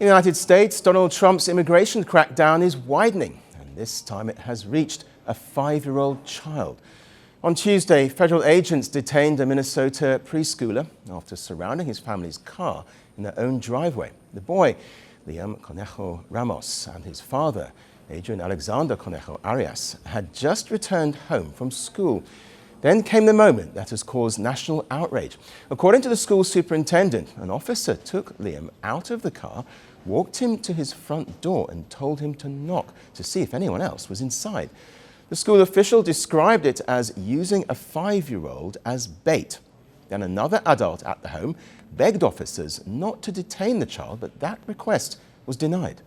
In the United States, Donald Trump's immigration crackdown is widening, and this time it has reached a 5-year-old child. On Tuesday, federal agents detained a Minnesota preschooler after surrounding his family's car in their own driveway. The boy, Liam Conejo Ramos, and his father, Adrian Alexander Conejo Arias, had just returned home from school. Then came the moment that has caused national outrage. According to the school superintendent, an officer took Liam out of the car, walked him to his front door and told him to knock to see if anyone else was inside. The school official described it as using a 5-year-old as bait. Then another adult at the home begged officers not to detain the child, but that request was denied.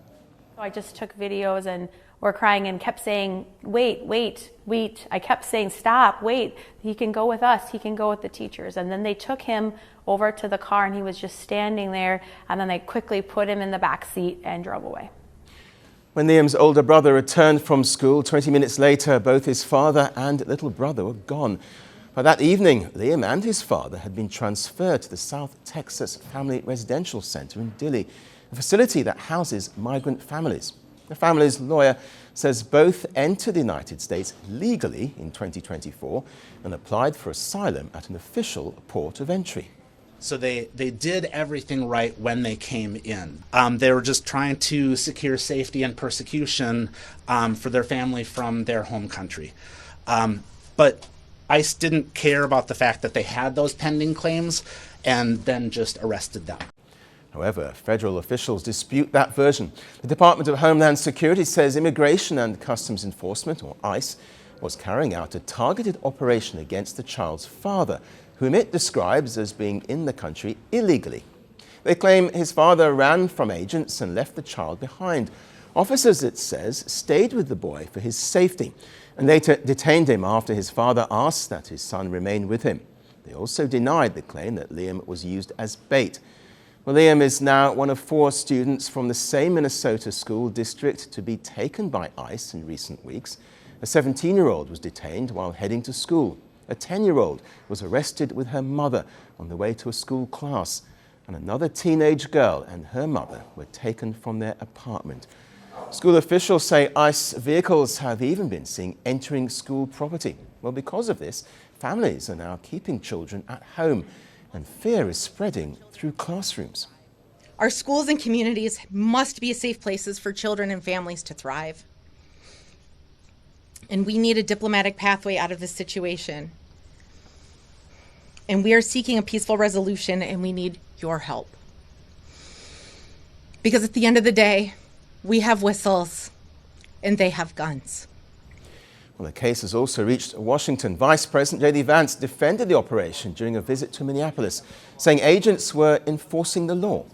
I just took videos and were crying and kept saying, wait, wait, wait. I kept saying, stop, wait. He can go with us. He can go with the teachers. And then they took him over to the car and he was just standing there. And then they quickly put him in the back seat and drove away. When Liam's older brother returned from school, 20 minutes later, both his father and little brother were gone. By that evening, Liam and his father had been transferred to the South Texas Family Residential Center in Dilley, a facility that houses migrant families. The family's lawyer says both entered the United States legally in 2024 and applied for asylum at an official port of entry. So they did everything right when they came in. They were just trying to secure safety and persecution for their family from their home country. But ICE didn't care about the fact that they had those pending claims and then just arrested them. However, federal officials dispute that version. The Department of Homeland Security says Immigration and Customs Enforcement, or ICE, was carrying out a targeted operation against the child's father, whom it describes as being in the country illegally. They claim his father ran from agents and left the child behind. Officers, it says, stayed with the boy for his safety and later detained him after his father asked that his son remain with him. They also denied the claim that Liam was used as bait. Well, Liam is now one of 4 students from the same Minnesota school district to be taken by ICE in recent weeks. A 17-year-old was detained while heading to school. A 10-year-old was arrested with her mother on the way to a school class. And another teenage girl and her mother were taken from their apartment. School officials say ICE vehicles have even been seen entering school property. Well, because of this, families are now keeping children at home, and fear is spreading through classrooms. Our schools and communities must be safe places for children and families to thrive. And we need a diplomatic pathway out of this situation. And we are seeking a peaceful resolution, and we need your help. Because at the end of the day, we have whistles and they have guns. Well, the case has also reached Washington. Vice President JD Vance defended the operation during a visit to Minneapolis, saying agents were enforcing the law.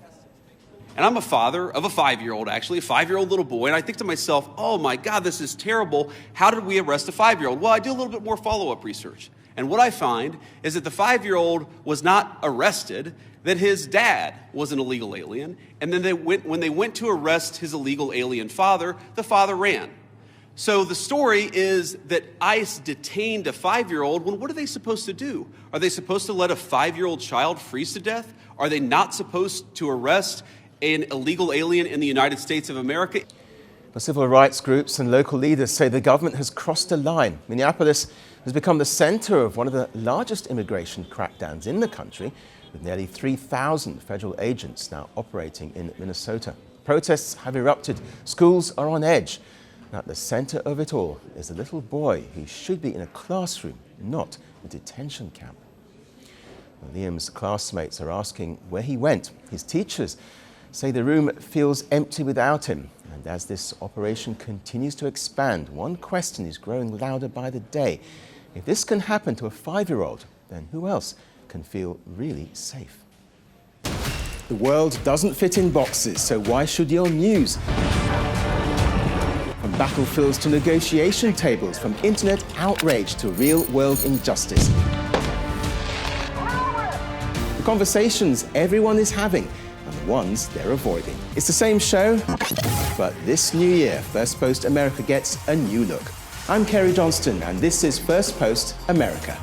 And I'm a father of a 5-year-old, actually, a 5-year-old little boy, and I think to myself, oh my God, this is terrible. How did we arrest a 5-year-old? Well, I do a little bit more follow-up research. And what I find is that the 5-year-old was not arrested, that his dad was an illegal alien, and then when they went to arrest his illegal alien father, the father ran. So the story is that ICE detained a 5-year-old. Well, what are they supposed to do? Are they supposed to let a 5-year-old child freeze to death? Are they not supposed to arrest an illegal alien in the United States of America? The civil rights groups and local leaders say the government has crossed a line. Minneapolis has become the center of one of the largest immigration crackdowns in the country, with nearly 3,000 federal agents now operating in Minnesota. Protests have erupted. Schools are on edge. And at the center of it all is a little boy who should be in a classroom, not a detention camp. Well, Liam's classmates are asking where he went. His teachers say the room feels empty without him. And as this operation continues to expand, one question is growing louder by the day. If this can happen to a 5-year-old, then who else can feel really safe? The world doesn't fit in boxes, so why should your news? From battlefields to negotiation tables, from internet outrage to real-world injustice. The conversations everyone is having and the ones they're avoiding. It's the same show, but this new year, Firstpost America gets a new look. I'm Cary Johnston, and this is Firstpost America.